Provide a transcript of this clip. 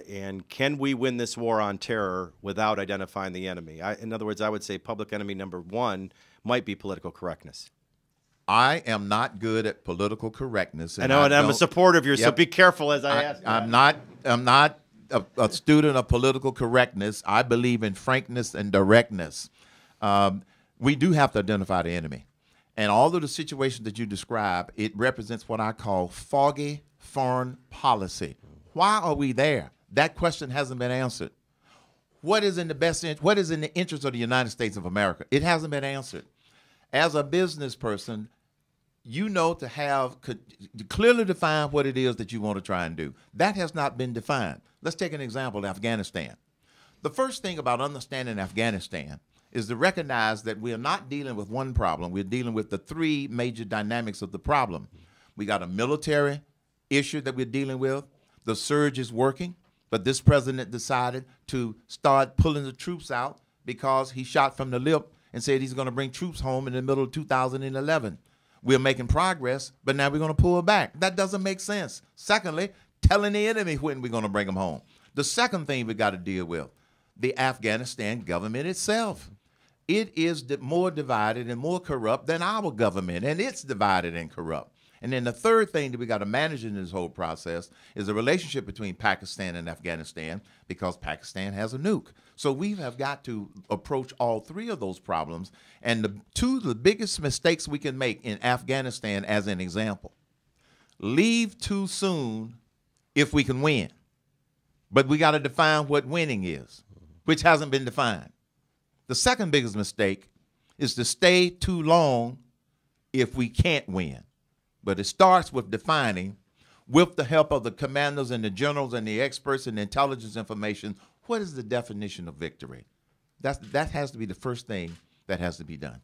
And can we win this war on terror without identifying the enemy? In other words, I would say public enemy number one might be political correctness. I am not good at political correctness. I know, and I'm a supporter of yours, so Yep. be careful as I ask. I'm not a student of political correctness. I believe in frankness and directness. We do have to identify the enemy. And all of the situations that you describe, it represents what I call foggy foreign policy. Why are we there? That question hasn't been answered. What is in the interest of the United States of America? It hasn't been answered. As a business person, you know to clearly define what it is that you want to try and do. That has not been defined. Let's take an example, Afghanistan. The first thing about understanding Afghanistan is to recognize that we are not dealing with one problem. We're dealing with the three major dynamics of the problem. We got a military issue that we're dealing with. The surge is working, but this president decided to start pulling the troops out because he shot from the lip and said he's going to bring troops home in the middle of 2011. We're making progress, but now we're going to pull back. That doesn't make sense. Secondly, telling the enemy when we're going to bring them home. The second thing we got to deal with, the Afghanistan government itself. It is more divided and more corrupt than our government, and it's divided and corrupt. And then the third thing that we got to manage in this whole process is the relationship between Pakistan and Afghanistan, because Pakistan has a nuke. So we have got to approach all three of those problems. And two of the biggest mistakes we can make in Afghanistan, as an example, leave too soon if we can win. But we got to define what winning is, which hasn't been defined. The second biggest mistake is to stay too long if we can't win. But it starts with defining, with the help of the commanders and the generals and the experts and the intelligence information, what is the definition of victory? That has to be the first thing that has to be done.